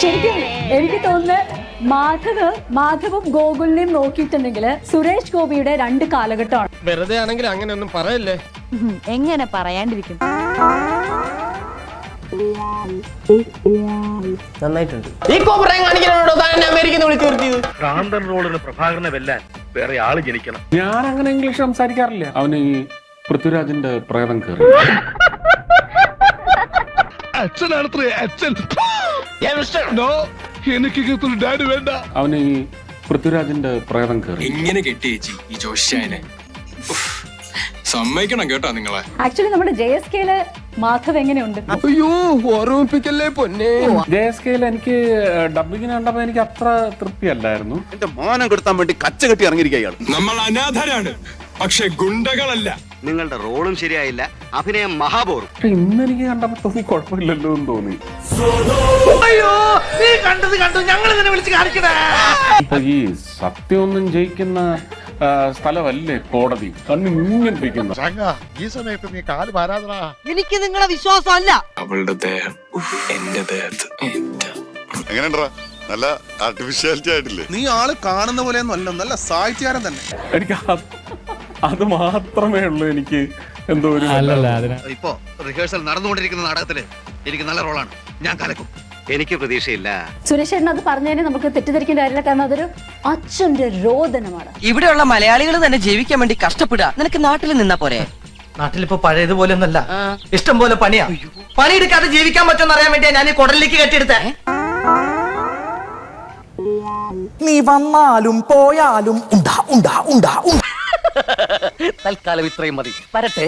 ശരിക്കും എനിക്ക് തോന്നുന്നത് മാധവും ഗോകുലിനെയും നോക്കിയിട്ടുണ്ടെങ്കിൽ സുരേഷ് ഗോപിയുടെ 2 കാലഘട്ടമാണ്. വെറുതെ ആണെങ്കിൽ അങ്ങനെ ഒന്നും പറയല്ലേ. എങ്ങനെ പറയാണ്ടിരിക്കും. നന്നായിട്ടുണ്ട്. ഈ കോപ്രായം കാണിക്കാനോടോ താൻ അമേരിക്കന്ന് വിളിച്ചു നിർത്തിയത്? ഭ്രാന്തൻ റോളിന് പ്രഭാകരനെ വെല്ലാൻ വേറെ ആള് ജനിക്കണം. ഞാൻ അങ്ങനെ ഇംഗ്ലീഷ് സംസാരിക്കാറില്ല. അവന് ഈ പൃഥ്വിരാജിന്റെ പ്രേതം കയറി. അച്ഛനാണത്രേ അച്ഛൻ. എനിക്ക് ഡാഡി വേണ്ട. അവന് ഈ പൃഥ്വിരാജിന്റെ പ്രേതം കയറി. എങ്ങനെ കെട്ടി ചേച്ചി ഈ ജോഷ്യാനെ? സമ്മതിക്കണം കേട്ടോ നിങ്ങളെ. ആക്ച്വലി നമ്മുടെ JSKയില് മാധവ് എങ്ങനെയുണ്ട്? അയ്യോ ഓർമ്മിപ്പിക്കല്ലേ പൊന്നെ. JSKയിൽ എനിക്ക് ഡബിങ്ങിന് കണ്ടപ്പോ എനിക്ക് അത്ര തൃപ്തിയല്ലായിരുന്നു. എന്റെ മാനം കെടുത്താൻ വേണ്ടി കച്ച കെട്ടി ഇറങ്ങിയിരിക്കുകയാണ്. നമ്മൾ അനാഥരാണ്, പക്ഷെ ഗുണ്ടകളല്ല. നിങ്ങളുടെ റോളും ശരിയായില്ല, അഭിനയം മഹാബോറും. പക്ഷെ ഇന്ന് എനിക്ക് കണ്ടപ്പോ തോന്നി കുഴപ്പമില്ലല്ലോ എന്ന് തോന്നി. ഇപ്പൊ ഈ സത്യമൊന്നും ജയിക്കുന്ന സ്ഥലമല്ലേ കോടതി. കണ്ണിങ്ങിരിക്കുന്ന ഈ സമയത്ത് നീ കാല് പാരാതടാ. എനിക്ക് നിങ്ങളെ വിശ്വാസമല്ല. അവളുടെ ദേഹം എന്റെ ദേഹത്ത്. എങ്ങനെയുണ്ടാ? നല്ല ആർട്ടിഫിഷ്യാലിറ്റി ആയിട്ടില്ലേ? നീ ആള് കാണുന്ന പോലെ നല്ല സാഹിത്യകാരൻ തന്നെ. എനിക്ക് അത് മാത്രമേ ഉള്ളൂ എനിക്ക് എന്തോ ഒരു. ഇപ്പോ റിഹേഴ്സൽ നടന്നുകൊണ്ടിരിക്കുന്ന നാടകത്തില് എനിക്ക് നല്ല റോളാണ്, ഞാൻ കലക്കും. എനിക്ക് പ്രതീക്ഷയില്ല. സുരേഷ് ചേട്ടൻ അത് പറഞ്ഞതിന് നമുക്ക് തെറ്റിദ്ധരിക്കേണ്ട കാര്യമില്ല. കാരണം അതൊരു അച്ഛന്റെ രോദനമാണ്. ഇവിടെയുള്ള മലയാളികൾ തന്നെ ജീവിക്കാൻ വേണ്ടി കഷ്ടപ്പെടുക. നിനക്ക് നാട്ടിൽ നിന്നാ പോരെ? നാട്ടിലിപ്പോ പഴയതുപോലെ ഒന്നല്ല, ഇഷ്ടം പോലെ പണിയാ. പണിയെടുക്കാതെ ജീവിക്കാൻ പറ്റുമെന്ന് അറിയാൻ വേണ്ടിയാ ഞാൻ ഈ കുടലിലേക്ക് കെട്ടിയെടുത്തേ. നീ വന്നാലും പോയാലും തൽക്കാലം ഇത്രയും മതി. വരട്ടെ.